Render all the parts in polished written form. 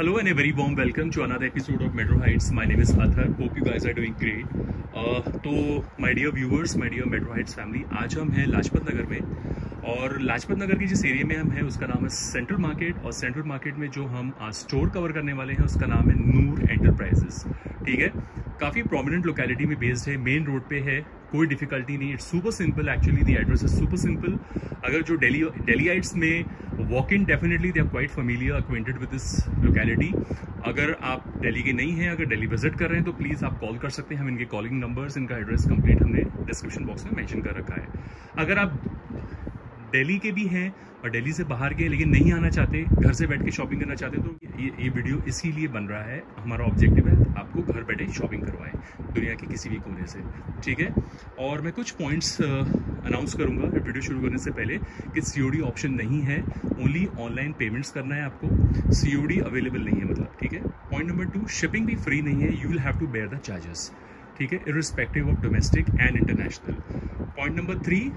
Hello and a very warm welcome to another episode of Metro Heights. My name is Athar. Hope you guys are doing great. तो my dear viewers, my dear Metro Heights family, आज हम हैं लाजपत नगर में और लाजपत नगर की जिस area में हम हैं उसका नाम है सेंट्रल मार्केट और सेंट्रल मार्केट में जो हम आज स्टोर कवर करने वाले हैं उसका नाम है नूर एंटरप्राइजेस। ठीक है, काफ़ी प्रोमिनेंट लोकेलिटी में बेस्ड है, मेन रोड पे है, कोई डिफिकल्टी नहीं, it's super simple. Actually the address is super simple. अगर जो डेलीइट्स में walk in definitely they are quite familiar acquainted with this locality. अगर आप दिल्ली के नहीं हैं, अगर दिल्ली विजिट कर रहे हैं तो प्लीज़ आप कॉल कर सकते हैं। हम इनके कॉलिंग नंबर्स, इनका एड्रेस कंप्लीट हमने डिस्क्रिप्शन बॉक्स में मेंशन कर रखा है। अगर आप दिल्ली के भी हैं और दिल्ली से बाहर के लेकिन नहीं आना चाहते, घर से बैठ के शॉपिंग करना चाहते, तो ये वीडियो इसीलिए बन रहा है। हमारा ऑब्जेक्टिव है आपको घर बैठे शॉपिंग करवाएं दुनिया के किसी भी कोने से। ठीक है, और मैं कुछ पॉइंट्स अनाउंस करूंगा वीडियो शुरू करने से पहले कि सीओडी ऑप्शन नहीं है, ओनली ऑनलाइन पेमेंट्स करना है आपको, सीओडी अवेलेबल नहीं है मतलब। ठीक है, पॉइंट नंबर 2, शिपिंग भी फ्री नहीं है, you will have to bear the charges. ठीक है, irrespective of domestic and international. Point number 3,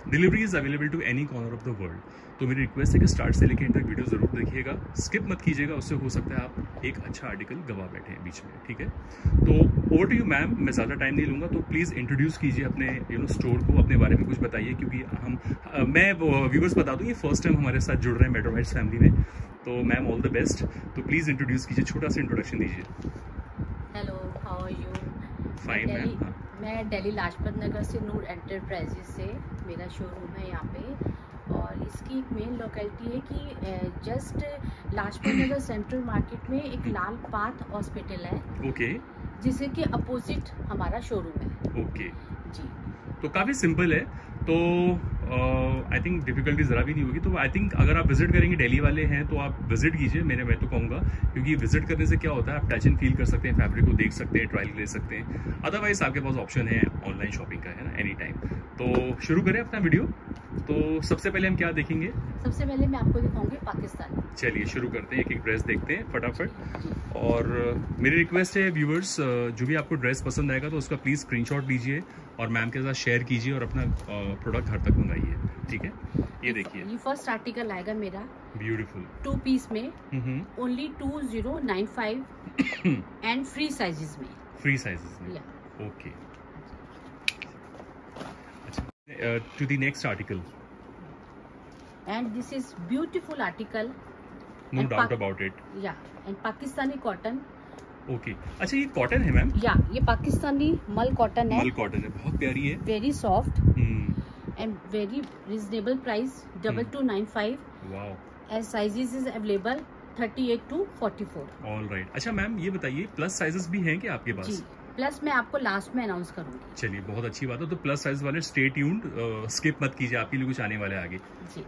delivery is available to any corner of the world. तो मेरी रिक्वेस्ट है कि स्टार्ट से लेकर एंड तक वीडियो जरूर देखिएगा, स्किप मत कीजिएगा, उससे हो सकता है आप एक अच्छा आर्टिकल गवा बैठे हैं बीच में। ठीक है, तो ओवर टू यू मैम, मैं ज़्यादा टाइम नहीं लूँगा, तो प्लीज़ इंट्रोड्यूस कीजिए अपने स्टोर को, अपने बारे में कुछ बताइए, क्योंकि मैं व्यूवर्स बता दूँ ये फर्स्ट टाइम हमारे साथ जुड़ रहे हैं मेट्रो हाइट्स फैमिली में। तो मैम ऑल द बेस्ट, तो प्लीज़ इंट्रोड्यूस कीजिए, छोटा सा इंट्रोडक्शन दीजिए। Hello, how are you? Fine ma'am. मैं दिल्ली लाजपत नगर से नूर एंटरप्राइजेस से मेरा शोरूम है यहाँ पे, और इसकी एक मेन लोकेलिटी है कि just Lajpat Nagar central market में एक लाल पाथ हॉस्पिटल है। ओके, जिसे कि अपोजिट हमारा शोरूम है। ओके जी, तो काफ़ी सिंपल है, तो आई थिंक डिफिकल्टी ज़रा भी नहीं होगी। तो आई थिंक अगर आप विजिट करेंगे, दिल्ली वाले हैं तो आप विजिट कीजिए, मैं तो कहूँगा, क्योंकि विजिट करने से क्या होता है आप टच एंड फील कर सकते हैं, फैब्रिक को देख सकते हैं, ट्रायल ले सकते हैं। अदरवाइज आपके पास ऑप्शन है ऑनलाइन शॉपिंग का, है ना, एनी टाइम। तो शुरू करें अपना वीडियो। तो सबसे पहले हम क्या देखेंगे? सबसे पहले मैं आपको दिखाऊंगी पाकिस्तान। चलिए शुरू करते हैं, एक एक ड्रेस देखते हैं फटाफट। और मेरी रिक्वेस्ट है व्यूवर्स, जो भी आपको ड्रेस पसंद आएगा तो उसका प्लीज़ स्क्रीनशॉट लीजिए और मैम के साथ शेयर कीजिए और अपना प्रोडक्ट घर तक मंगाइए। ठीक है, ये देखिए, ये फर्स्ट आर्टिकल आएगा मेरा, ब्यूटीफुल 2 पीस में, ओनली 2095 एंड फ्री साइजेस में। फ्री साइजेस में, okay. To the next article, and this is beautiful article, no doubt about it. या एंड पाकिस्तानी कॉटन। ओके, अच्छा ये कॉटन है मैम? या ये पाकिस्तानी मल कॉटन है। मल कॉटन है, बहुत प्यारी है, very soft and very reasonable price, 2295। Wow, as sizes is available 38 to 44। All right. अच्छा मैम ये बताइए, प्लस साइजेस भी हैं क्या आपके पास? जी, प्लस मैं आपको लास्ट में अनाउंस करूंगी। चलिए बहुत अच्छी बात है, तो प्लस साइज वाले स्टे ट्यून्ड, स्किप मत कीजिए, आपके लिए कुछ आने वाले आगे। जी,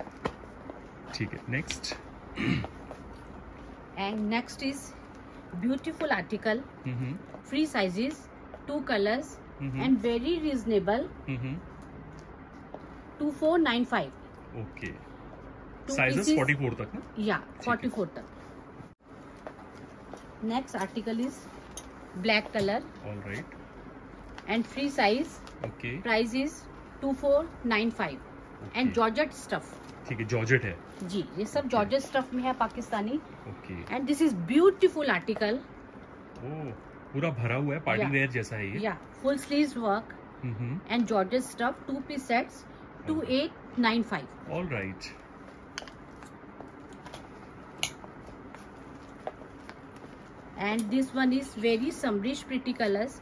ठीक है, next. And next is beautiful article, free sizes, 2 colours and very reasonable, 2495। Okay, sizes 44 तक ना? या 44 तक। Next article is black colour, all right, and free size, okay, price is 2495 and georgette stuff. ठीक है, जॉर्जेट है जी, ये सब georgette stuff में है, Pakistani. Okay, and this is beautiful article. Oh, पूरा भरा हुआ है, पार्टी वेयर जैसा है ये। या full sleeves work and georgette stuff, 2 piece sets, 2895। All right, and this one is very summerish pretty colors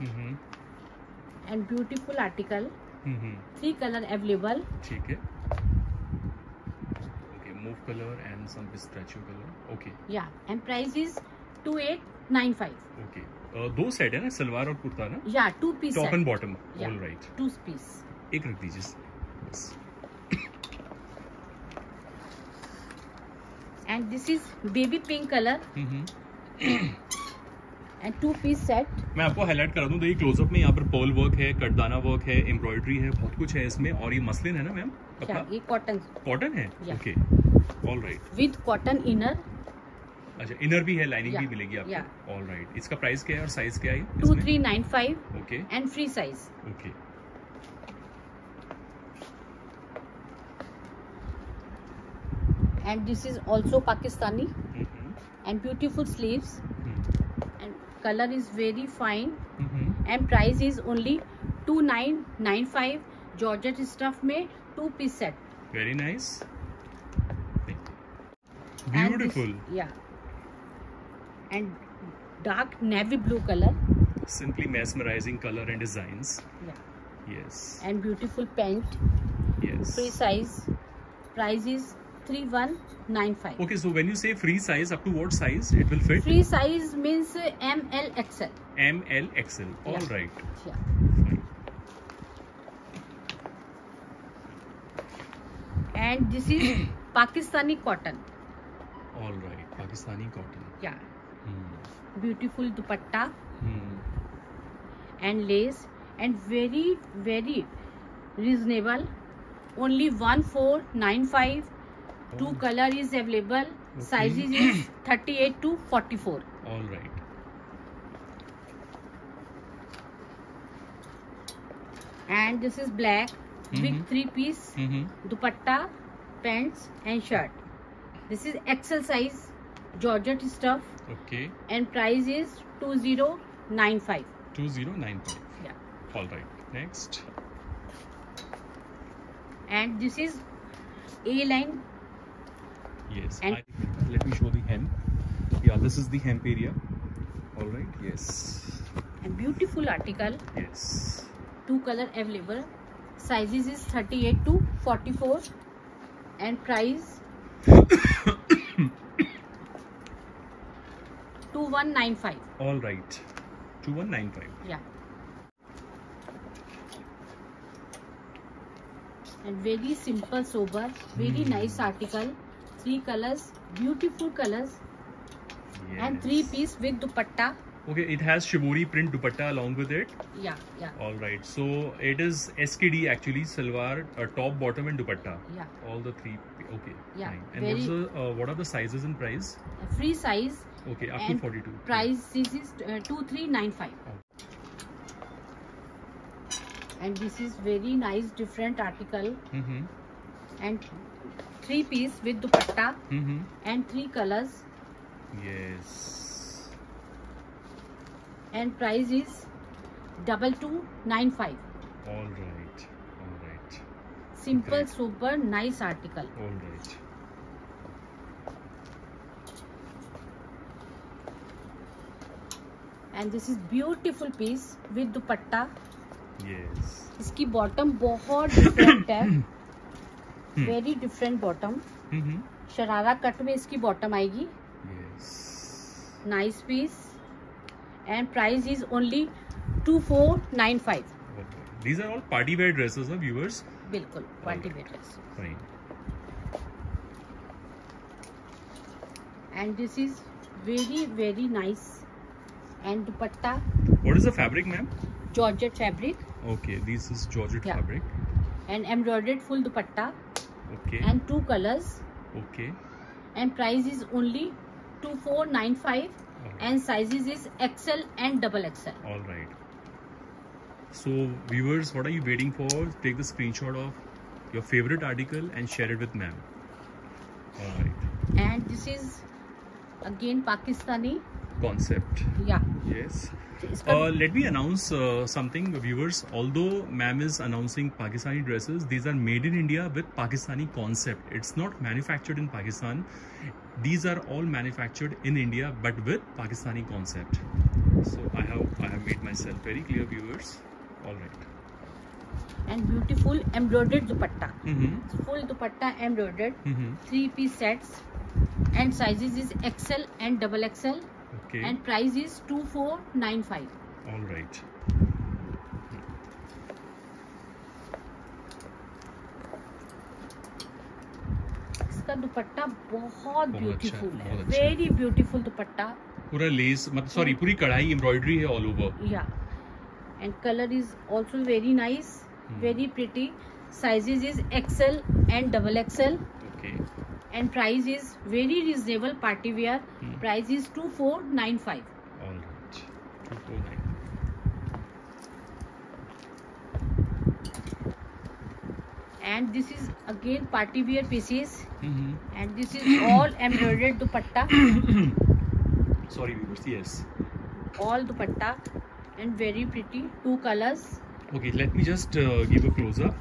and beautiful article, 3 color available। ठीक है, okay, mauve colour and some pistachio colour, okay. Yeah and price is 2895। Okay, 2 set है ना, सलवार और कुर्ता ना? Yeah 2 piece top and bottom, all right, 2 piece. एक रख दीजिए बस। And this is baby pink colour and 2 piece set. मैं आपको हाईलाइट करा दूं, देखिए क्लोजअप में यहाँ पर पर्ल वर्क है, कटदाना वर्क है, एम्ब्रॉयडरी है, बहुत कुछ है इसमें। और ये मसलिन है ना मैम कपड़ा? ये कॉटन, कॉटन है, okay, all right, with cotton inner. अच्छा, इनर भी है, लाइनिंग भी मिलेगी आपको, ऑल राइट। इसका प्राइस क्या है और साइज क्या है? 2395, okay, and free size. Okay, and this is also Pakistani, and beautiful sleeves, and color is very fine, and price is only 2995 Georgette stuff में 2-piece set. Very nice. Beautiful. And dark navy blue color. Simply mesmerizing color and designs. Yes. And beautiful pant. Yes. Free size. Price is 3195. Okay, so when you say free size, up to what size it will fit? Free size means ML XL. ML XL. All right. Fine. And this is Pakistani cotton. All right, Pakistani cotton. Beautiful dupatta and lace, and very very reasonable. Only 1495. Two color is available. Sizes is 38 to 44. All right. And this is black big 3-piece dupatta, pants and shirt. This is XL size Georgette stuff. Okay. And price is 2095. 2095. Yeah. All right. Next. And this is A-line. Yes. And let me show the hem. Yeah, this is the hemp area. All right. Yes. And beautiful article. Yes. Two color available. Sizes is 38 to 44. And price 2195. All right. 2195. Yeah. And very simple, sober, very nice article. 3 colors, beautiful colors. Yes. And 3-piece with dupatta. Okay, it has shibori print dupatta along with it. Yeah. All right. So it is SKD actually, salwar, top, bottom, and dupatta. Yeah. All the 3. Okay. Yeah. Fine. And what are the sizes and price? Free size. Okay, up to 42. Price this is 2395. Oh. And this is very nice, different article. And 3-piece with dupatta and 3 colors. Yes. And price is 2295. All right. All right. Simple, Great. super, nice article. All right. And this is beautiful piece with dupatta. Yes. इसकी bottom बहुत different है. Very different bottom. Sharara cut में इसकी bottom आएगी. Yes. Nice piece. And price is only 2495. Okay. These are all party wear dresses, huh, viewers? बिल्कुल party wear dress. Fine. And this is very very nice. And dupatta. What is the fabric, ma'am? Georgette fabric. Okay, this is Georgette fabric. And embroidered full dupatta. Okay. And 2 colors. Okay. And price is only 2495. Right. And sizes is XL and XXL. All right. So viewers, what are you waiting for? Take the screenshot of your favorite article and share it with ma'am. All right. And this is again Pakistani concept. Yeah. Yes. Let me announce something, viewers. Although ma'am is announcing Pakistani dresses, these are made in India with Pakistani concept. It's not manufactured in Pakistan. These are all manufactured in India but with Pakistani concept. So I have made myself very clear, viewers. All right. And beautiful embroidered dupatta. Full dupatta embroidered. 3-piece sets. And sizes is XL and XXL. Okay. And price is 2495. All right. इसका दुपट्टा बहुत beautiful अच्छा, है. बहुत अच्छा. Very beautiful दुपट्टा. पूरा less मतलब sorry पूरी कढ़ाई एम्ब्रॉयडरी है ऑल ओवर. या. And colour is also very nice. Very pretty. Sizes is XL and XXL. Okay. And price is very reasonable, party wear. Price is 2495. All right. 249. And this is again party wear pieces. And this is all embroidered dupatta. Sorry viewers, yes. All dupatta and very pretty, 2 colors. Okay, let me just give a close up.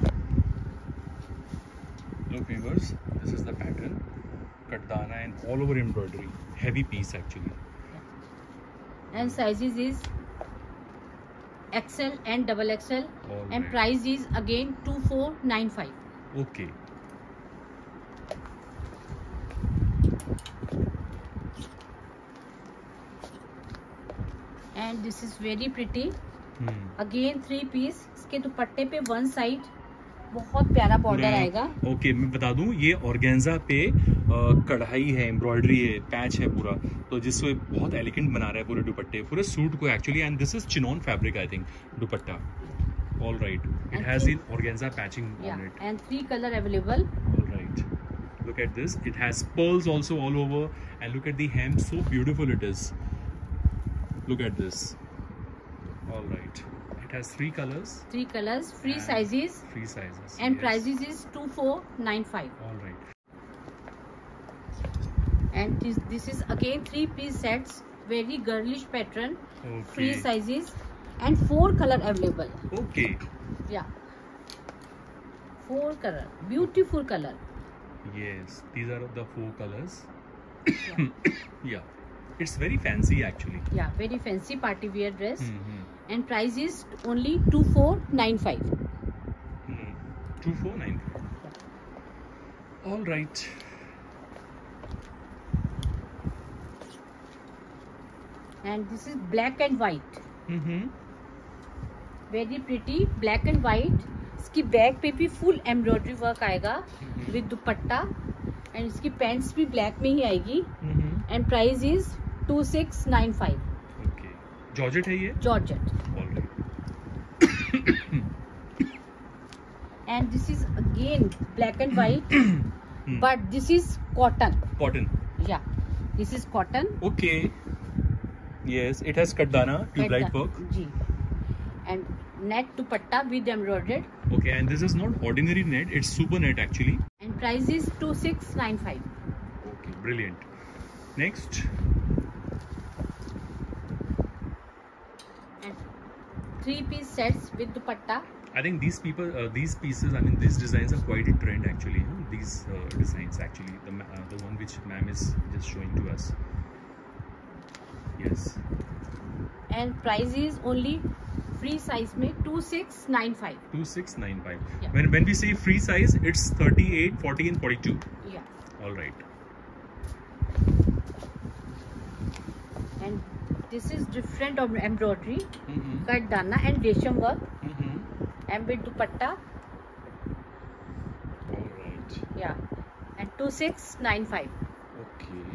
Look viewers, this is the pattern, katdana and all over embroidery, heavy piece actually. And sizes is XL and double XL. All and right. price is again 2495. Okay. And this is very pretty. Again 3 piece. इसके दुपट्टे पे one side बहुत प्यारा border आएगा. Okay, मैं बता दूं ये ऑर्गेन्जा पे कढ़ाई है, एम्ब्रॉयडरी है, पैच है पूरा, तो जिससे बहुत एलिगेंट बना रहा है पूरे दुपट्टे, पूरे सूट को actually. And this is chinon fabric I think dupatta. All right, it has in organza patching on it. And 3 colour available. All right, look at this, it has pearls also all over, and look at the hem, so beautiful it is. Look at this. All right, it has 3 colors, free sizes, and yes. prices is 2495. All right. And this is again 3 piece sets, very girlish pattern. Okay. Free sizes and 4 color available. Okay. Yeah, 4 color, beautiful color. Yes, these are the 4 colors. Yeah. Yeah, it's very fancy actually. Yeah, very fancy party wear dress. Mm-hmm. And price is only 2495. 2495. All right. And this is black and white. Mm-hmm. Very pretty black and white. इसकी back पे भी full embroidery work आएगा with dupatta. And इसकी pants भी black में ही आएगी. And price is 2695. Okay, georgette है ये? Georgette. And this is again black and white, but this is cotton. Cotton. Yeah, this is cotton. Okay. Yes, it has katdana, tube-like work. जी. And net dupatta with embroidered. Okay, and this is not ordinary net, it's super net actually. And price is 2695. Okay, brilliant. Next. And 3 piece sets with dupatta. I think these pieces, I mean these designs are quite in trend actually. You know? These designs actually, the one which ma'am is just showing to us. Yes. And price is only free size में 2695. 2695. Yeah. When we say free size, it's 38, 40 and 42. Yeah. All right. And this is different of embroidery, Mm-hmm. katdana and resham work, Mm-hmm. and with dupatta. All right. Yeah. And 2695. Okay.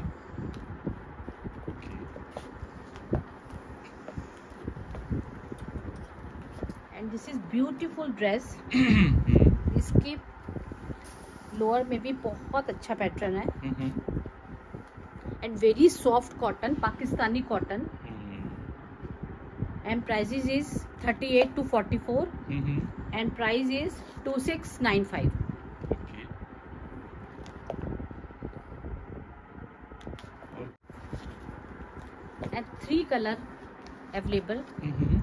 Okay. And this is beautiful dress. इसकी lower में भी बहुत अच्छा pattern है. Mm-hmm. And very soft cotton, Pakistani cotton. And prices is 38 to 44. Mm-hmm. And price is 2695. Okay. And 3 colour available. Mm-hmm.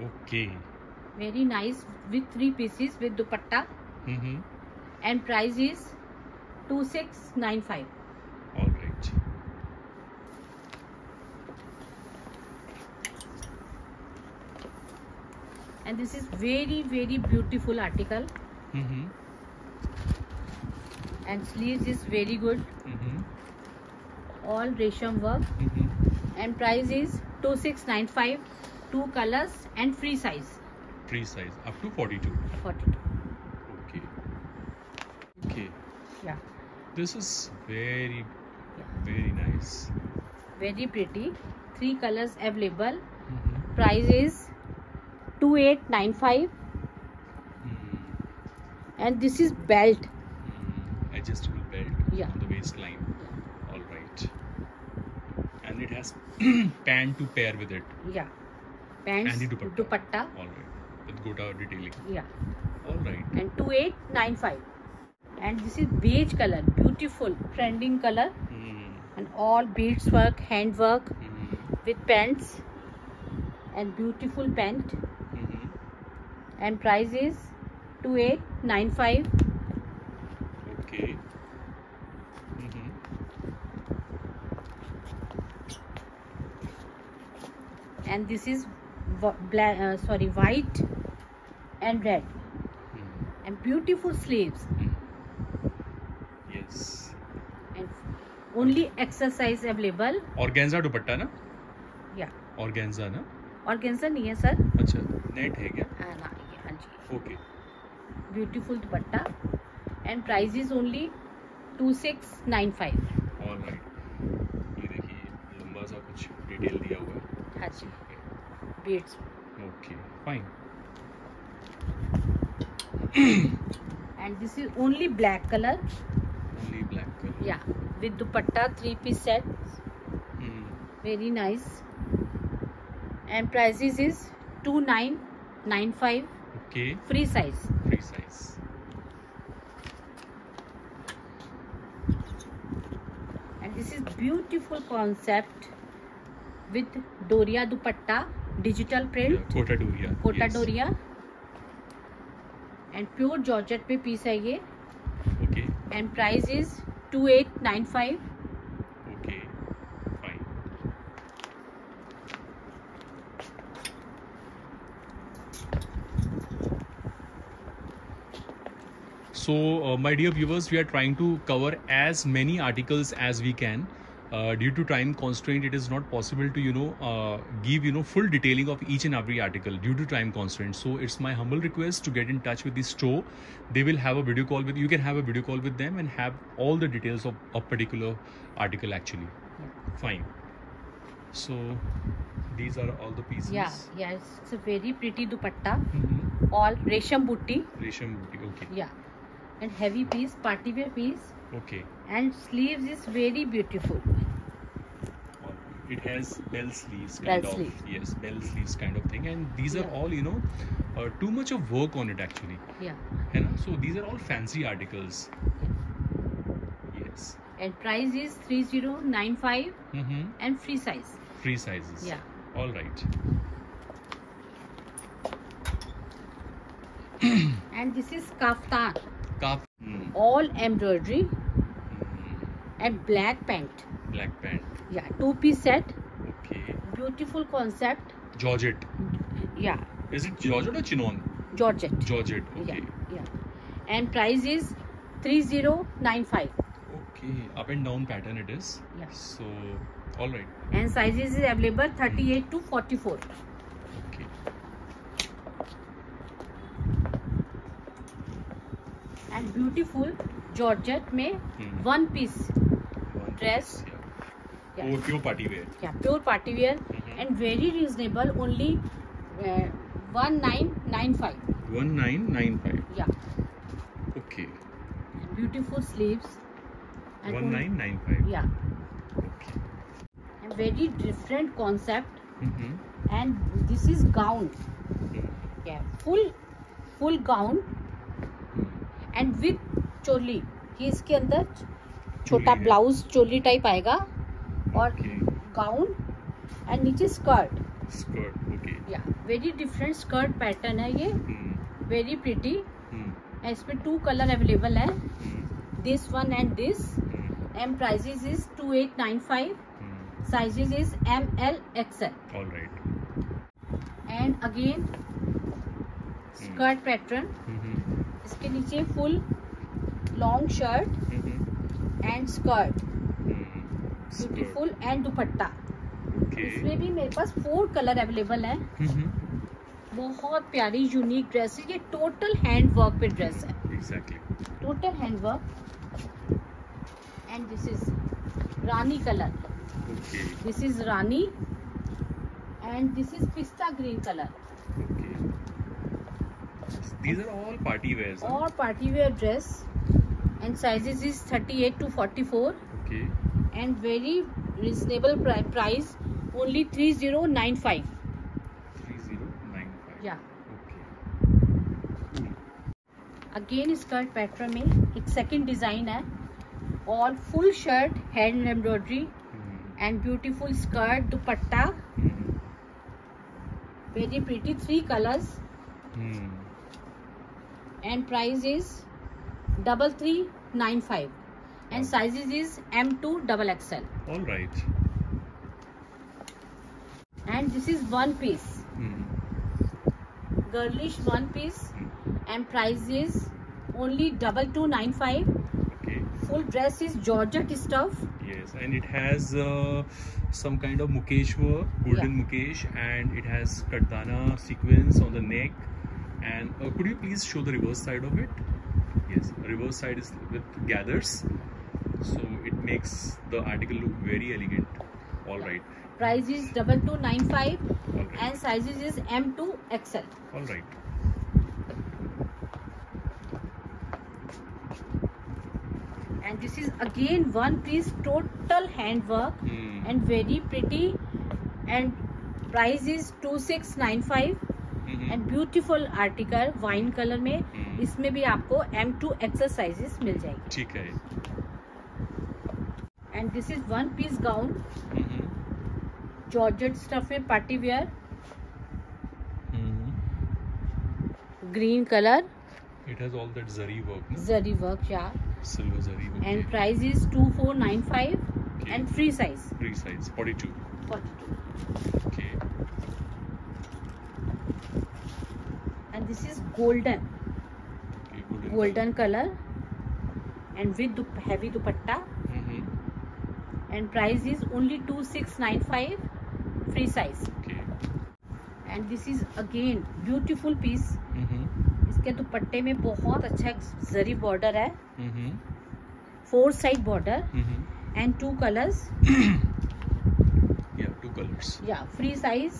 Okay. Very nice with 3 pieces with dupatta. Mm-hmm. And price is 2695. All right. And this is very beautiful article. Mm-hmm. And sleeves is very good. Mm-hmm. All resham work. Mm-hmm. And price is 2695. 2 colors and free size. Free size up to 42. 42. Okay. Okay. Yeah. This is very Yeah. nice. Very pretty. 3 colors available. Mm-hmm. Price is 2895. Mm-hmm. And this is belt. Adjustable belt. Yeah. On the waistline. All right. And it has pant to pair with it. Yeah. Pants. And the dupatta. All right. With gota detailing. Yeah. All right. And 2895. And this is beige color. Beautiful. Trending color. Mm. and all beads work, hand work with pants and beautiful pant. And price is 2895. Okay. And this is white and red. And beautiful sleeves. Yes. And only exercise available. Organza दुपट्टा ना? या organza ना? Organza नहीं है sir. अच्छा, net है क्या? हाँ जी. Okay. Beautiful dupatta and price is only 2695. All right. ये देखिए लंबा सा कुछ डिटेल दिया हुआ है. हाँ जी. Beads. Okay, fine. And this is only black color. Only black color. Yeah, with dupatta 3-piece set. Very nice. And prices is 2995. Okay. Free size. Free size. And this is beautiful concept with Doria dupatta, digital print. Yeah, Kota Doria. Kota Yes. Doria. And pure georgette पे piece है ये. Okay. And price is 2895. Okay, fine. So, my dear viewers, we are trying to cover as many articles as we can. Due to time constraint, it is not possible to give full detailing of each and every article due to time constraint. So it's my humble request to get in touch with the store. They will have a video call with you. Can have a video call with them and have all the details of a particular article actually. Yeah. Fine. So these are all the pieces. Yeah, it's a very pretty dupatta. All resham booty. Resham booty. Okay. Yeah, and heavy piece, party wear piece. Okay. And sleeves is very beautiful. It has bell sleeves kind of. Yes, bell sleeves kind of thing, and these are all too much of work on it actually. Yeah. है ना? So these are all fancy articles. Yes. And price is 3095. And free size. Free sizes. Yeah. All right. And this is kaftan. All embroidery. And black pant. Black pant. Yeah, 2-piece set. Okay. Beautiful concept. Georgette. Yeah. Is it Georgette or Chinon? Georgette. Georgette. Okay. Yeah. And price is 3095. Okay. Up and down pattern it is. Yeah. So, all right. And sizes is available 38 to 44. Okay. And beautiful Georgette में 1-piece dress. Yeah. Pure party wear. Yeah, pure party wear. And very reasonable, only 1995. 1995. Yeah. Okay. And beautiful sleeves. And 1995. Yeah. Okay. And very different concept. And this is gown. Yeah, full gown. And with चोली. ये इसके अंदर छोटा blouse चोली type आएगा और gown and नीचे skirt. Okay. या very different skirt pattern है ये. Very pretty. इसमें 2 कलर अवेलेबल है. This one and this. And prices is 2895. Sizes is ML XL. All right. And again skirt pattern. इसके नीचे full long shirt and skirt. Beautiful and दुपट्टा. इसमें भी मेरे पास 4 colour available है. बहुत प्यारी यूनिक ड्रेस है. ये टोटल हैंड वर्क पे ड्रेस है. Exactly. Total hand work. And this is rani colour. Okay. This is rani and this is pista green colour. Okay. These are all party wears. All party wear dress. And sizes is 38 to 44. Okay. And very reasonable price, only 3095. 3095. Yeah. Okay. Again skirt pattern में एक second design है all full shirt hand embroidery and beautiful skirt, dupatta, very pretty, 3 colors, and price is 3395 and sizes is M2 XXL. All right. And this is one piece, girlish one piece, and price is only 2295. Okay. Full dress is georgette stuff. Yes, and it has some kind of mukesh work, golden mukesh, and it has kardana sequence on the neck. And could you please show the reverse side of it? Yes, reverse side is with gathers, so it makes the article look very elegant. All right. Price is 2295. All right. And sizes is M2 XL. All right. And this is again one piece total handwork and very pretty, and price is 2695 and beautiful article wine colour में. इसमें भी आपको M2 XL sizes मिल जाएगी. ठीक है. And this is one piece gown, georgette stuff में party wear, green color. It has all that zari work, no? Zari work, yeah. Silver zari. Okay. And price is 2495 and free size. Free size 42. 42. Okay. And this is golden. Okay, golden color and with heavy dupatta. And price is only 2695, free size. Okay. And this is again beautiful piece. इसके दुपट्टे में बहुत अच्छा जरी border है, 4 side border and 2 colors. Yeah, 2 colors. Yeah, free size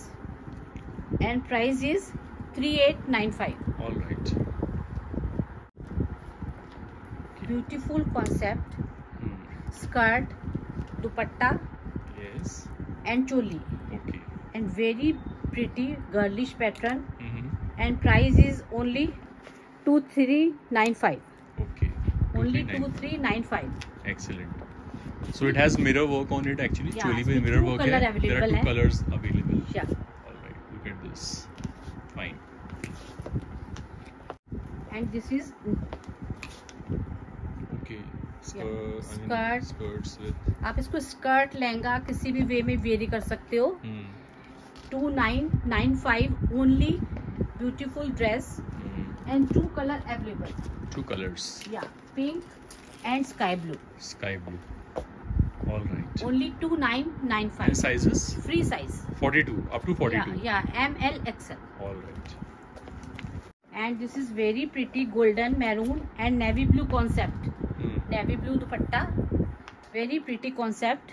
and price is 3895. All right. Beautiful concept, skirt, dupatta, yes, and choli. Okay. And very pretty girlish pattern. And price is only 2395. Okay. Only 2395. Excellent. So it has mirror work on it actually. Yeah, Choli mein mirror work hai. There are 2 colors available. Yeah. All right. Look at this. Fine. And this is okay. Skirt. Skirts with. आप इसको skirt lehenga किसी भी वे में very कर सकते हो. 2995 only. Beautiful dress and 2 color available. 2 colors. Yeah, pink and sky blue. Sky blue. All right. Only 2995. And sizes? Free size. 42 up to 42. Yeah, ML XL. All right. And this is very pretty golden, maroon and navy blue concept. Navy blue dupatta. Very pretty concept.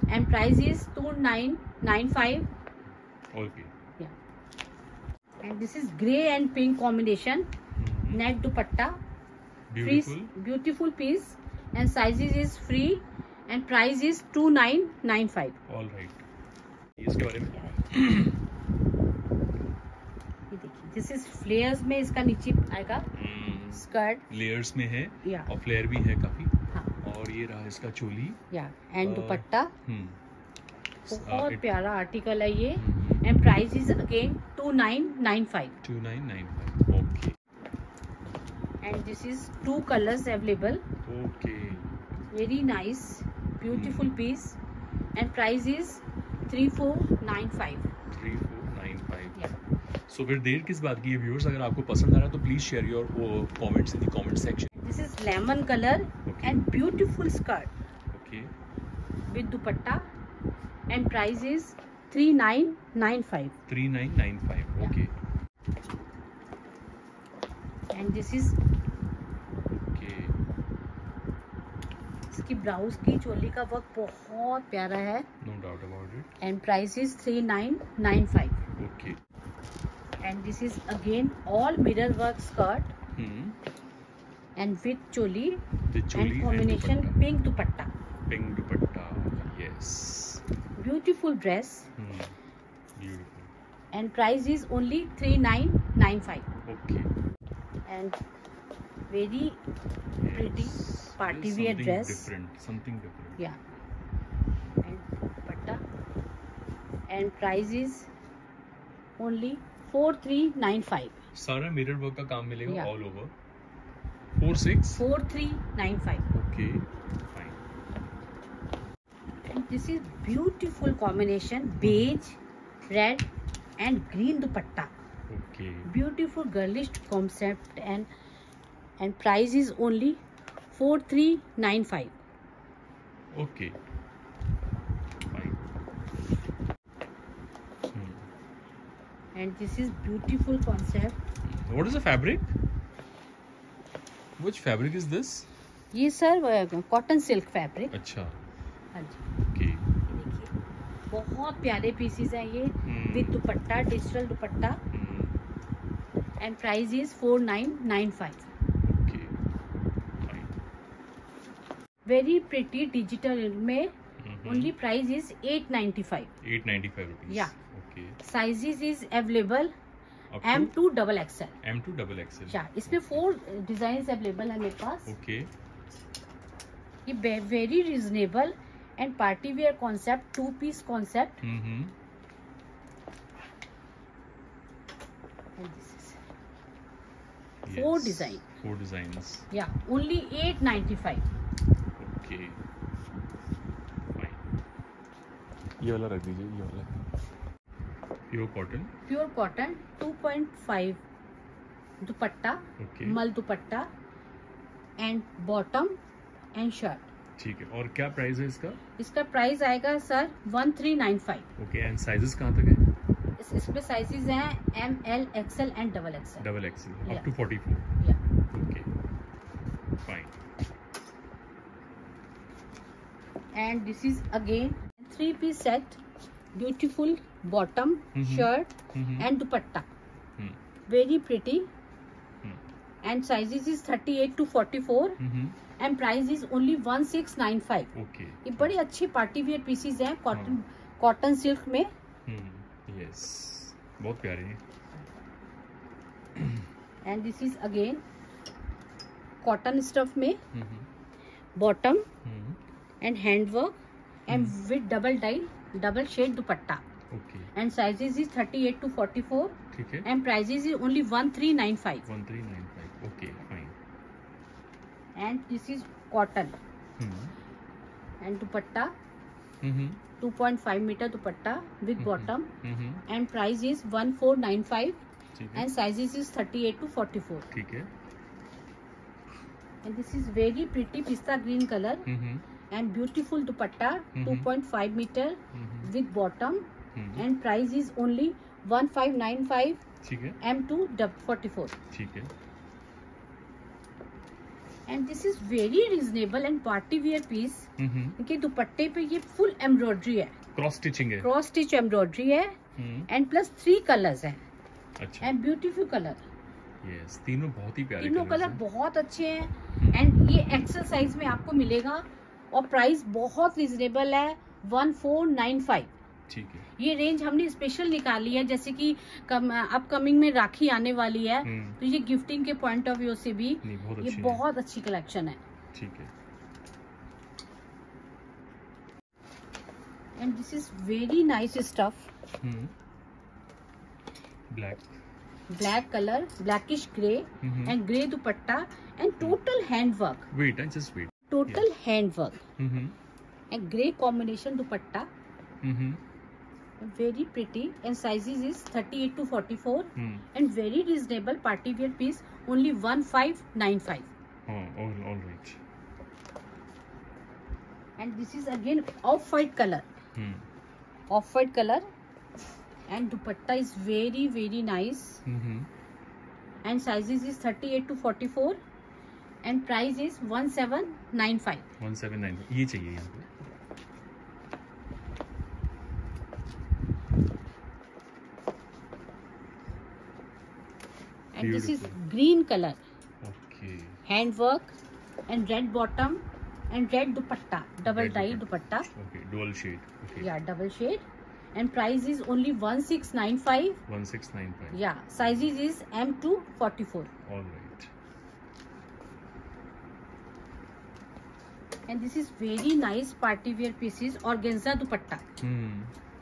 And price is 2995. Okay. And this is grey and pink combination, net dupatta. Beautiful. Beautiful piece and sizes is free and price is 2995. All right. इसके बारे में ये देखिए, this is flares में इसका नीचे आएगा skirt. Layers में है और फ्लेयर भी है काफी. और ये रहा इसका चोली. एंड दुपट्टा. बहुत प्यारा आर्टिकल है ये. And price is again 2995. 2995. Okay. And this is 2 colors available. Okay. Very nice, beautiful piece. And price is 3495. 3495. Yeah. So फिर देर किस बात की है viewers? अगर आपको पसंद आ रहा है तो please share your comments in the comment section. This is lemon color and beautiful skirt. Okay. With dupatta. And price is 3995. 3995. Okay. And this is okay. इसकी ब्लाउज की चोली का वर्क बहुत प्यारा है. No doubt about it. And price is 3995. Okay. And this is again all mirror work skirt. And with choli. And combination and pink dupatta. Pink dupatta. Yes. Beautiful dress. Beautiful. And price is only 3995. Okay. And very pretty party wear dress. Something different. Yeah. And dupatta. And price is only 4395. सारा mirror work का काम मिलेगा. Yeah. All over. 4395. Okay. Fine. And this is beautiful combination, beige, red and green dupatta. Okay. Beautiful girlish concept, and price is only 4395. Okay. Fine. And this is beautiful concept. What is the fabric? Which fabric is this? ये sir cotton silk fabric. अच्छा. हाँ जी. Okay. देखिए बहुत प्यारे PCs हैं ये with dupatta, digital dupatta. And price is 4995. Okay. Fine. Very pretty digital में. Only price is 895. 895 rupees. Yeah. Okay. Sizes is available Up to M2 double XL. M2 double XL. Yeah. इसमें 4 design available है मेरे पास. Okay. ये very reasonable and party wear concept, 2-piece concept. And this is 4 design. 4 designs. Yeah. Only 895. Okay. Fine. ये वाला रख दीजिए. ये वाला. Pure cotton. Pure cotton 2.5 दुपट्टा. Okay. मल दुपट्टा and bottom and shirt. ठीक है. और क्या प्राइस है इसका? इसका प्राइस आएगा सर 1395. Okay. And sizes कहाँ तक है? इसमें साइजेस हैं ML, XL and double XL. Double XL. Yeah. Up to 44. Yeah. Okay. Fine. And this is again 3-piece set. Beautiful bottom, shirt and dupatta. Very pretty. And sizes is 38 to 44. And price is only 1695. Okay. ये बड़ी अच्छी party wear PCs हैं cotton silk में. Yes. बहुत प्यारे हैं. And this is again cotton stuff में bottom and hand work and with double dye, double shade dupatta. Okay. And sizes is 38 to 44. ठीक है. And prices is only 1395. 1395. Okay. Fine. And this is cotton and dupatta. 2.5 meter dupatta with bottom. And price is 1495. And sizes is 38 to 44. ठीक है. And this is very pretty pista green color and beautiful dupatta 2.5 meter with bottom. And price is only 1595. ठीक है. M2 44. ठीक है. And this is very reasonable and party wear piece. इनके दुपट्टे पे ये full embroidery है. क्रॉस स्टिचिंग है. क्रॉस स्टिच embroidery है. And plus 3 colors हैं. अच्छा. And beautiful color. Yes. तीनों बहुत ही प्यारे. तीनों कलर बहुत अच्छे हैं. And ये एक्सेल साइज में आपको मिलेगा और प्राइस बहुत रिजनेबल है 1495. ठीक है. ये रेंज हमने स्पेशल निकाली है जैसे कि अपकमिंग में राखी आने वाली है तो ये गिफ्टिंग के पॉइंट ऑफ व्यू से भी ये बहुत अच्छी कलेक्शन है. ठीक है. And this is very nice stuff. Black colour, blackish grey and grey dupatta and total hand work. Wait, just wait. Total hand work and grey combination dupatta. Very pretty and sizes is 38 to 44 and very reasonable party wear piece only 1595. All right. And this is again off-white color. Off-white color and dupatta is very very nice. And sizes is 38 to 44 and price is 1795. 1795. ये चाहिए यहाँ पे. And this is green color. Okay. Hand work and red bottom and red dupatta, double dye dupatta. Okay, dual shade. Okay. Yeah, double shade. And price is only 1695. 1695. Yeah, sizes is M to 44. All right. And this is very nice party wear pieces, organza dupatta.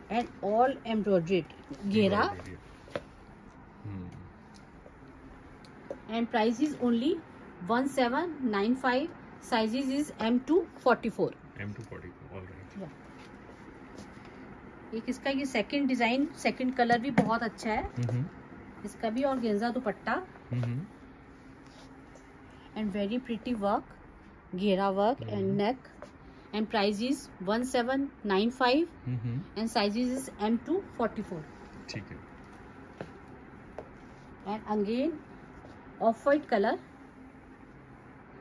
And all embroidered ghera. And price is only 1795. Sizes is M to 44. M to 44. All right. Yeah. एक इसका ये second design, second colour भी बहुत अच्छा है. इसका भी organza dupatta and very pretty work, घेरा work and neck. And price is 1795 and sizes is M to 44. ठीक है. And again off white colour,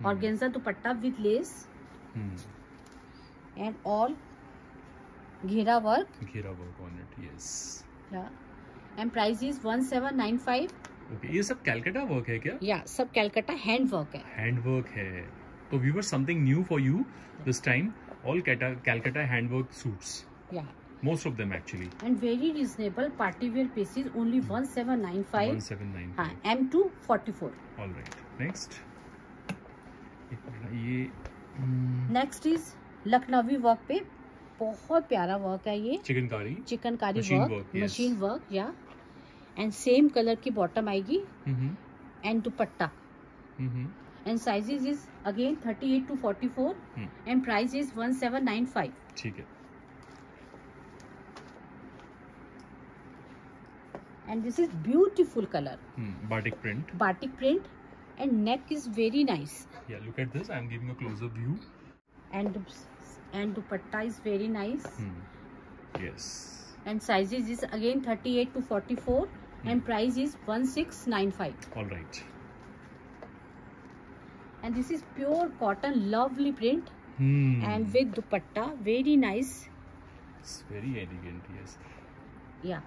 organza dupatta with lace and all घेरा work on it. Yes. Yeah. And price is 1795. Okay. ये सब Calcutta work है क्या? Yeah, सब Calcutta hand work है. Hand work है. तो viewers, something new for you this time. All Calcutta hand work suits. Yeah. Most of them actually. And very reasonable party wear pieces, only 1795. 1795. हाँ, M to 44. All right. Next. ये Next is Lucknowi work पे बहुत प्यारा work है ये. Chikankari work, machine work. या and same colour की bottom आएगी and dupatta. And sizes is again 38 to 44 and price is 1795. ठीक है. And this is beautiful colour, batik print and neck is very nice. Yeah, look at this. I am giving a close-up view. And dupatta is very nice. Yes. And sizes is again 38 to 44 and price is 1695. All right. And this is pure cotton, lovely print. And with dupatta, very nice. It's very elegant. Yes. Yeah.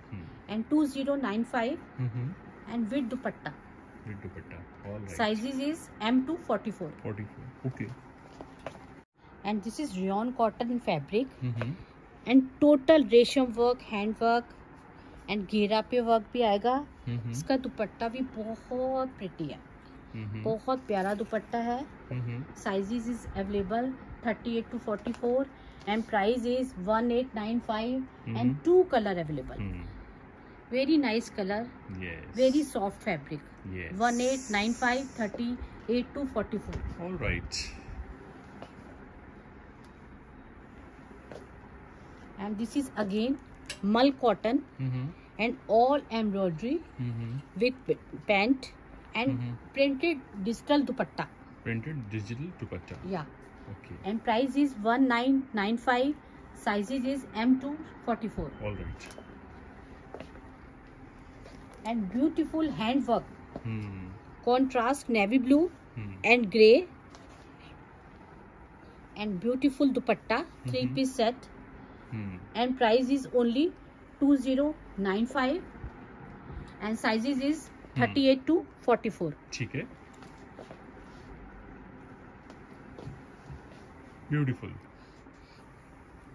And 2095 and with dupatta. All right. Sizes is M to 44. 44. Okay. And this is rayon cotton fabric and total रेशम work, hand work and घेरा पे work भी आएगा. इसका दुपट्टा भी बहुत pretty है, बहुत प्यारा दुपट्टा है. Sizes is available 38 to 44 and price is 1895 and 2 colour available. Very nice colour, very soft fabric. 1895, 38 to 44. All right. And this is again mull cotton and all embroidery with pant and printed digital dupatta. Yeah. Okay. And price is 1995. Sizes is M to 44. All right. And beautiful hand work. Contrast navy blue and grey. And beautiful dupatta, 3-piece set. And price is only 2095 and sizes is 38 to 44. ठीक है. Beautiful.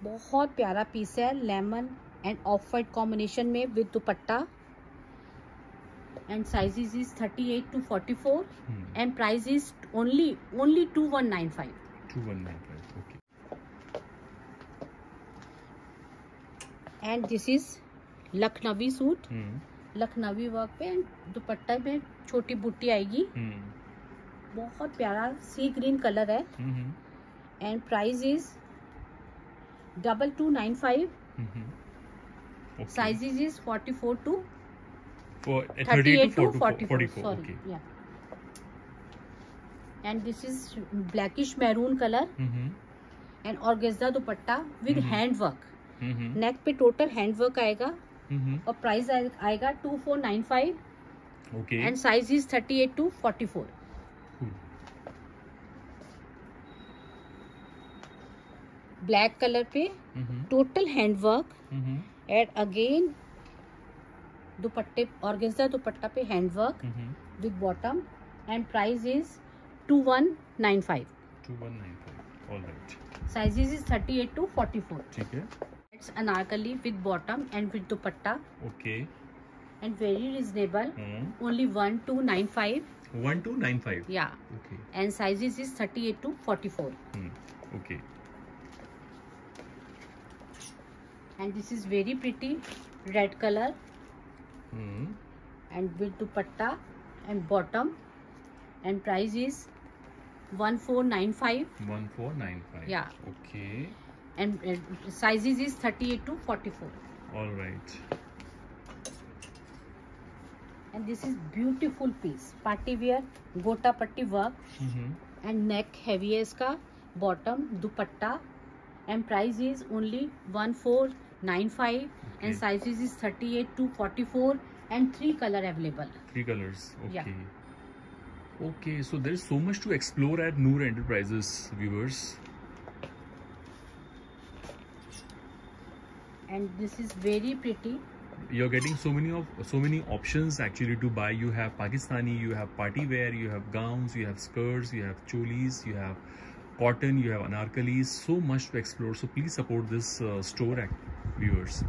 बहुत प्यारा piece है, lemon and off white combination में with dupatta. And sizes is 38 to 44 and price is only 2195. 2195. Okay. And this is Lucknowi suit, Lucknowi work पे and दुपट्टा में छोटी बूटी आएगी. बहुत प्यारा सी ग्रीन कलर है and price is 2295. Sizes is 44 to 38 to 44. Sorry. Okay. Yeah. And this is blackish maroon color and organza dupatta with hand work. नेक पे टोटल हैंड वर्क आएगा और प्राइस आएगा 2495. Okay. And size is 38 to 44. Black colour पे total hand work and again दुपट्टे, organza dupatta पे hand work with bottom and price is 2195. 2195. All right. Sizes is 38 to 44. ठीक है. It's anarkali with bottom and with dupatta. Okay. And very reasonable. Only 1295. 1295. Yeah. Okay. And sizes is 38 to 44. Okay. And this is very pretty red color. Hmm. And with dupatta and bottom, and price is 1495. 1495. Yeah. Okay. And sizes is 38 to 44. All right. And this is beautiful piece, party wear, gota patti work, and neck heavy है इसका, bottom dupatta, and price is only 1495. Okay. And sizes is 38 to 44 and 3 color available. 3 colors. Okay. Yeah. Okay, so there is so much to explore at Noor Enterprises, viewers. And this is very pretty. You're getting so many options actually to buy. You have Pakistani, you have party wear, you have gowns, you have skirts, you have cholis, you have cotton, you have anarkalis. So much to explore. So please support this store, viewers.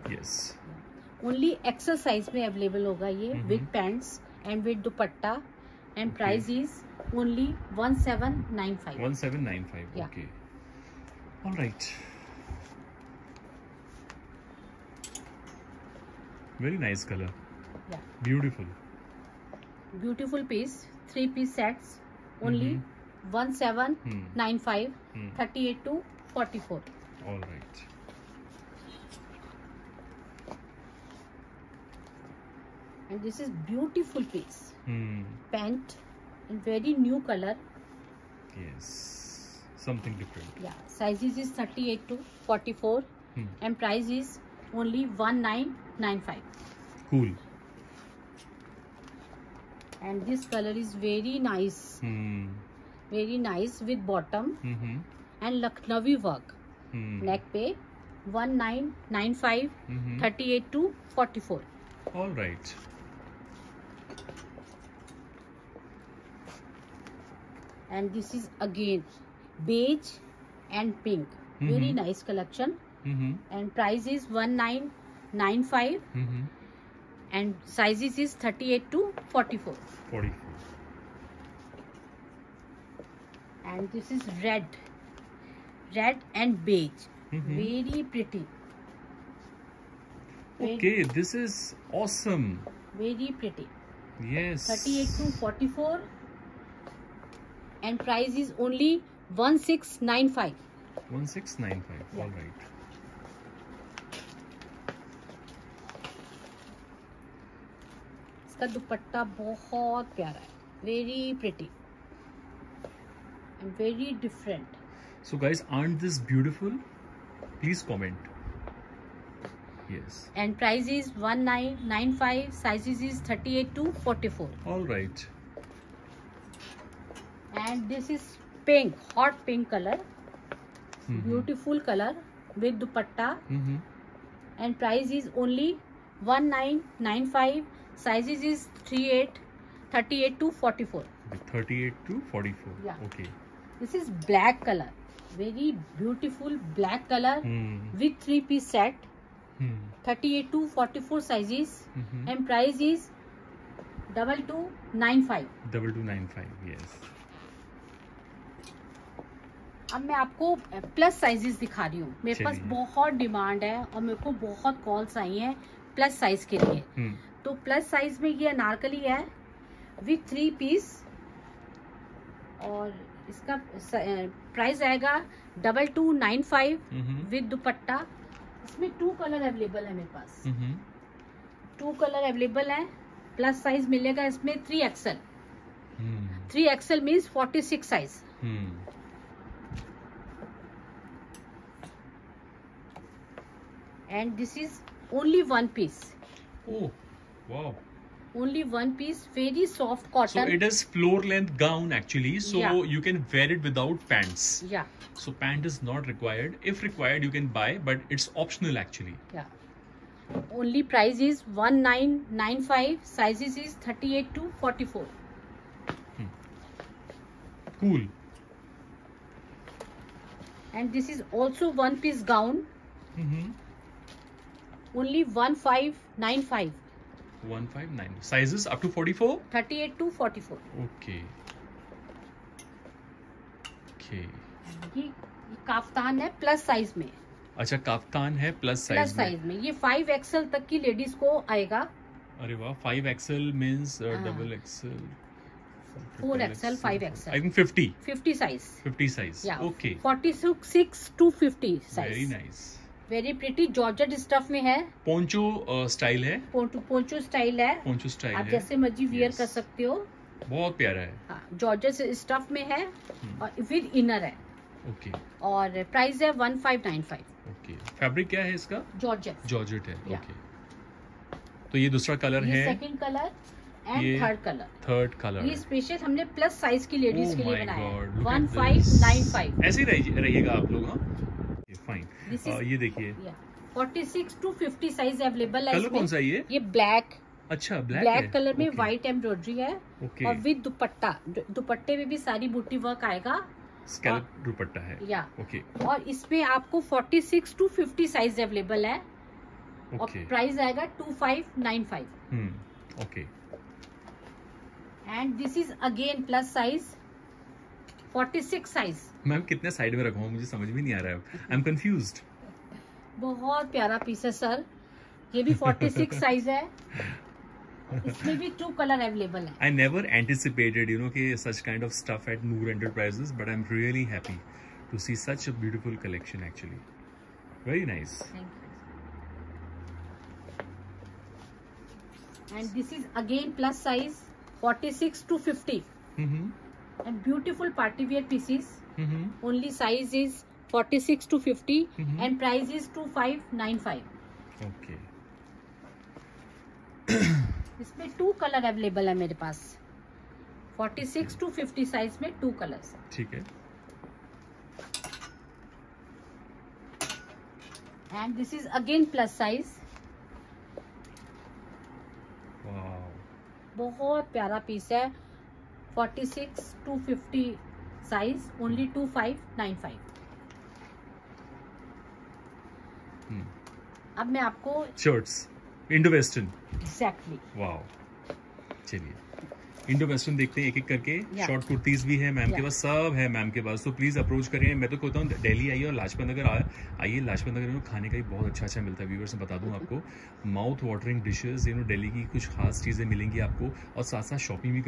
Yes. Only XL size में available होगा ये, with pants and with dupatta, and price is only 1795. 1795. Yeah. Okay. All right. Very nice color. Yeah. Beautiful. Beautiful piece. 3-piece sets. Only 1795. 38 to 44. All right. And this is beautiful piece. Pant in very new color. Yes. Something different. Yeah. Sizes is 38 to 44. And price is only 1995. Cool. And this color is very nice. Very nice with bottom and Lucknowi work. Neck पे 1995. 38 to 44. All right. And this is again beige and pink. Very nice collection. And price is 1995. And sizes is 38 to 44. 44. And this is red and beige. Very pretty. Okay, this is awesome. Very pretty. Yes. 38 to 44. And price is only 1695. 1695. Yeah. All right. इसका दुपट्टा बहुत प्यारा है. Very pretty. And very different. So guys, aren't this beautiful? Please comment. Yes. And price is 1995. Sizes is 38 to 44. All right. And this is pink, hot pink color. Beautiful color with dupatta. And price is only 1995. Sizes is 38 to 44. 38 to 44. Yeah. Okay. This is black color. Very beautiful black color with 3-piece set. 38 to 44 sizes. And price is 2295. 2295. Yes. अब मैं आपको plus sizes दिखा रही हूँ. मेरे पास बहुत demand है और मेरे को बहुत कॉल्स आई हैं प्लस साइज के लिए. तो प्लस साइज में ये अनारकली है विथ 3-piece. और इसका प्राइस आएगा 2295 विद दुपट्टा. इसमें 2 कलर अवेलेबल है मेरे पास. 2 कलर अवेलेबल है. प्लस साइज मिलेगा इसमें 3XL. 3XL means 46 size. And this is only 1 piece. Oh, wow. Only 1 piece, very soft cotton. So it is floor length gown actually. So Yeah. you can wear it without pants. Yeah. So pant is not required. If required, you can buy, but it's optional actually. Yeah. Only price is 1995. Sizes is 38 to 44. Cool. And this is also 1 piece gown. Only 1595. 159. Sizes up to 44? 38 to 44. Okay. Okay. ये kaftan है plus size में। अच्छा, kaftan है plus size में। ये 5XL तक की ladies को आएगा। अरे वाह, 5XL means double XL, 4XL, 5XL, I think 50 size, 50 size. Okay, 46 to 50 size. Very nice, very pretty, georgette stuff में है। पोंचो स्टाइल है। पोंचो स्टाइल है। पोंचो स्टाइल आप है, जैसे मर्जी वियर कर सकते हो। बहुत प्यारा है। हाँ, जॉर्जेट स्टफ में है और विद इनर है। ओके, और प्राइस है 1595। ओके, फैब्रिक क्या है इसका? जॉर्जेट है। ओके, तो ये दूसरा कलर है, second colour and third colour. ये स्पेशल हमने प्लस साइज की लेडीज के लिए बनाया है। 1595। ऐसे ही रहिएगा आप लोग। हाँ, फाइन। ये देखिए, 46 to 50 साइज अवेलेबल है। कलर कौन सा है ये? ब्लैक। अच्छा, ब्लैक कलर में व्हाइट एम्ब्रॉयडरी है। और विद दुपट्टा, दुपट्टे में भी सारी बूटी वर्क आएगा। स्कैल्प दुपट्टा है। ओके, और इसमें आपको 46 to 50 साइज अवेलेबल है। और प्राइस आएगा 2595। Okay, and this is again plus size, 46 size. Ma'am कितने साइड में रखूं, मुझे समझ भी नहीं आ रहा है, आई एम कंफ्यूज्ड। बहुत प्यारा पीस है सर, ये भी 46 साइज है। इसमें भी 2 कलर अवेलेबल है। I never anticipated, कि such kind of stuff at Noor Enterprises, but I'm really happy to see such a beautiful collection actually. Very nice. Thank you. And this is again plus size, 46 to 50. And beautiful party wear pieces. Only size is 46 to 50 and price is 2595. Okay. इसमें 2 colour available है मेरे पास। 46 to 50 size में 2 colours. ठीक है। And this is again plus size. बहुत प्यारा piece है। 46 to 50 size, only 2595। अब मैं आपको shirts Indo western. Exactly. Wow, चलिए इंडो वेस्टर्न देखते हैं एक एक करके। शॉर्ट कुर्तीज भी है मैम के पास, सब है मैम के पास, तो प्लीज अप्रोच करें। मैं तो कहता हूँ दिल्ली आइए और लाजपत नगर आइए। लाजपत नगर में खाने का भी बहुत अच्छा मिलता है। व्यूअर्स बता दूं आपको, माउथ वाटरिंग डिशेस, दिल्ली की कुछ खास चीज़ें मिलेंगी आपको, और साथ साथ शॉपिंग भी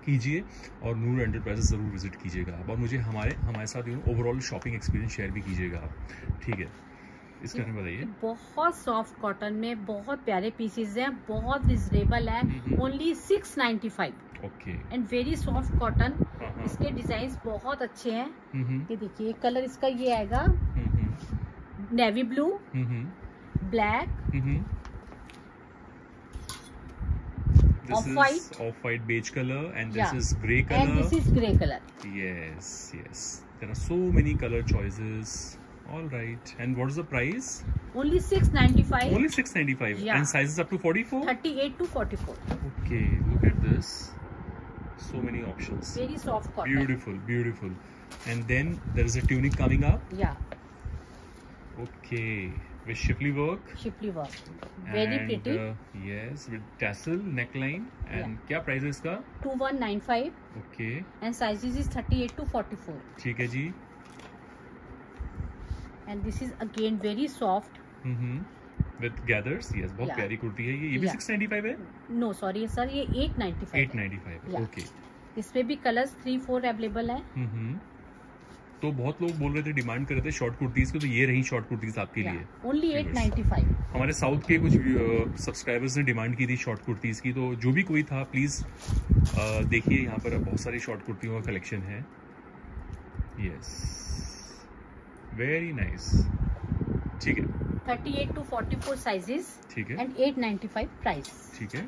कीजिए और नूर एंटरप्राइजेस ज़रूर विजिट कीजिएगा आप, और मुझे हमारे साथ ओवरऑल शॉपिंग एक्सपीरियंस शेयर भी कीजिएगा आप, ठीक है? इसके बारे में बताइए। बहुत सॉफ्ट कॉटन में बहुत प्यारे पीसेज हैं, बहुत रिजनेबल है। Only 695। Okay, and very soft cotton. इसके डिजाइन बहुत अच्छे हैं। ये देखिए, कलर इसका ये आएगा navy blue, black, off white beige colour, and this is grey colour, and this is grey colour. yes, there are so many color choices. All right, and what is the price? Only 695. Only 695. And sizes up to 44? 38 to 44. Okay, look at this. So many options. Very soft cotton. Beautiful. And then there is a tunic coming up. Yeah. Okay, with Shipley work. Very pretty. Yes, with tassel neckline. And क्या price है इसका? 2195. Okay. And sizes is 38 to 44. ठीक है जी. And this is again very soft. With gathers, yes, बहुत प्यारी कुर्ती है ये भी 695 है? No, sorry sir, ये 895. 895, okay. इसमें भी कलर्स 3-4 अवेलेबल है। तो बहुत लोग बोल रहे थे, डिमांड कर रहे थे शॉर्ट कुर्तीज को, तो ये रही शॉर्ट कुर्तीज आपके लिए। ओनली 895। हमारे साउथ के कुछ सब्सक्राइबर्स ने डिमांड की थी शॉर्ट कुर्तीज की, तो जो भी कोई था प्लीज देखिए, यहाँ पर बहुत सारी शॉर्ट कुर्तियों का कलेक्शन है। Yes, very nice. ठीक है, 38 to 44 साइजेस, ठीक है, एंड 895 प्राइस। ठीक है,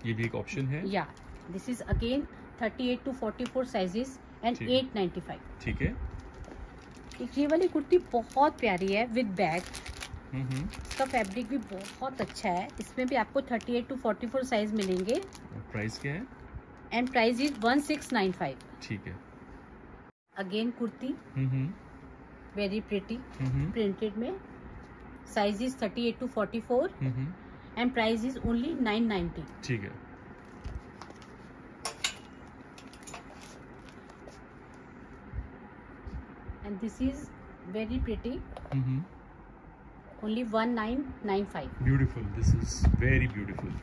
ये भी एक ऑप्शन है। या this is again 38 to 44 sizes and 895। ठीक है, ये वाली कुर्ती बहुत प्यारी है विद बैग। इसका फैब्रिक भी बहुत अच्छा है। इसमें भी आपको 38 to 44 साइज मिलेंगे। प्राइस क्या है? And price is 1695। ठीक है, again kurti very pretty, printed में। Size is 38 to 44 and price is only 990। ठीक है, and this is very pretty, only 1995. Beautiful. This is very beautiful.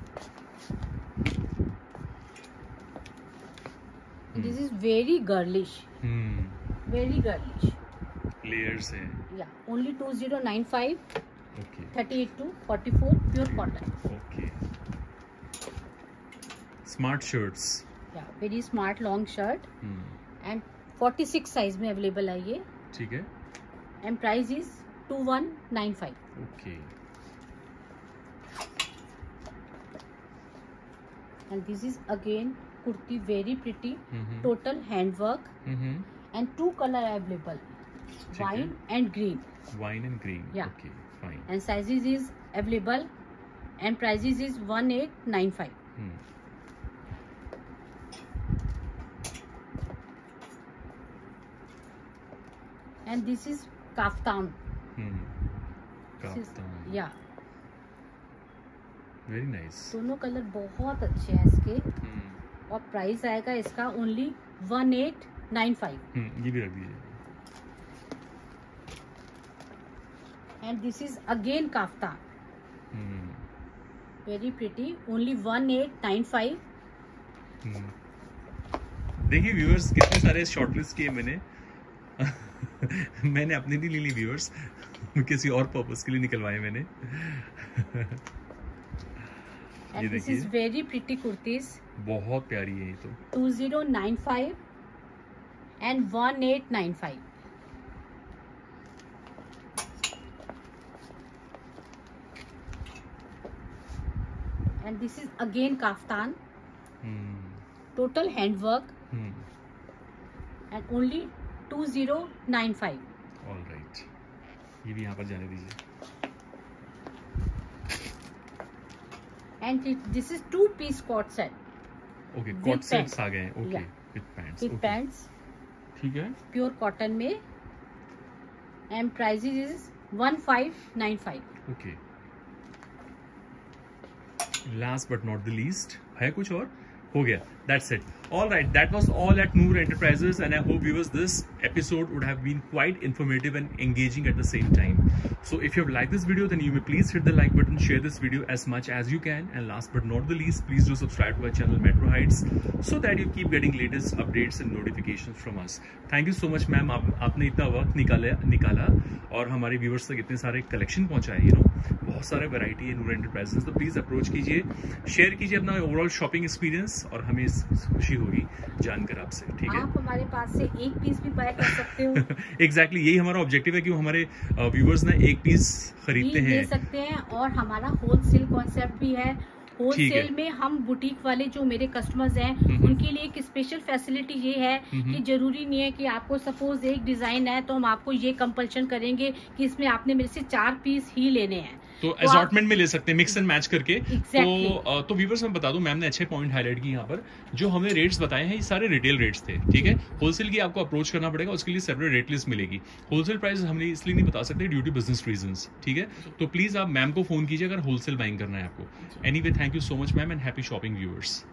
This is very girlish. Very girlish. Layers है. Yeah, only 2095. Okay. 38 to 44 pure cotton. Okay. Smart shirts. Yeah, very smart long shirt. And 46 size में available है ये. ठीक है. And price is 2195. Okay. And this is again kurti, very pretty, total handwork, and 2 color available, wine and green. Wine and green. Yeah. Okay, fine. And sizes is available, and prices is 1895. And this is kaftan. Kaftan. Yeah. Very nice. दोनों colour बहुत अच्छे हैं इसके, और price आएगा इसका only 1895. ये भी रख दीजिए. And this is again kaftan, very pretty, only 1895. देखिए व्यूअर्स, कितने सारे शॉर्टलिस्ट किए मैंने. मैंने अपने नहीं ली व्यूअर्स, किसी और पर्पस के लिए निकलवाए मैंने. ये this is very pretty kurtis, बहुत प्यारी है ये तो. 2095 and 1895. And this is again kaftan, total handwork, and only 2095. All right, ये भी यहाँ पर जाने दीजिए. And this is 2-piece coat set. Okay, coat sets आ गए हैं. Okay, with pants. With pants. ठीक है. Pure cotton में. And prices is 1595. Okay. Last but not the least, है कुछ और? हो गया. That's it. All right, that was all at Noor Enterprises, and I hope viewers this episode would have been quite informative and engaging at the same time. So if you have liked this video, then you may please hit the like button, share this video as much as you can, and last but not the least, please do subscribe to our channel Metro Heights so that you keep getting latest updates and notifications from us. Thank you so much ma'am, आपने इतना वक्त निकाला और हमारे viewers तक इतने सारे collection पहुंचाए. बहुत सारे वैरायटी है नूर एंटरप्राइजेस, तो प्लीज अप्रोच कीजिए, शेयर कीजिए अपना ओवरऑल शॉपिंग एक्सपीरियंस, और हमें खुशी होगी जानकर आपसे. ठीक है, आप हमारे पास से एक पीस भी बाय कर सकते हो. एग्जैक्टली यही हमारा ऑब्जेक्टिव है कि हमारे व्यूवर्स ना एक पीस खरीदते हैं, ले सकते हैं. और हमारा होलसेल कॉन्सेप्ट भी है. होलसेल में हम बुटीक वाले जो मेरे कस्टमर्स हैं उनके लिए एक स्पेशल फैसिलिटी ये है कि जरूरी नहीं है कि आपको सपोज एक डिजाइन है तो हम आपको ये कंपल्शन करेंगे कि इसमें आपने मेरे से 4 पीस ही लेने हैं. तो असॉर्टमेंट में ले सकते हैं, मिक्स एंड मैच करके. Exactly. तो व्यूवर्स मैं बता दूं, मैम ने अच्छे पॉइंट हाईलाइट किए यहाँ पर. जो हमने रेट्स बताए हैं ये सारे रिटेल रेट्स थे. ठीक है, होलसेल की आपको अप्रोच करना पड़ेगा, उसके लिए सेपरेट रेट लिस्ट मिलेगी. होलसेल प्राइस हमने इसलिए नहीं बता सकते ड्यू टू बिजनेस रीजंस. ठीक है, तो प्लीज आप मैम को फोन कीजिए अगर होलसेल बाइंग करना है आपको. Anyway, thank you so much ma'am, and happy shopping viewers.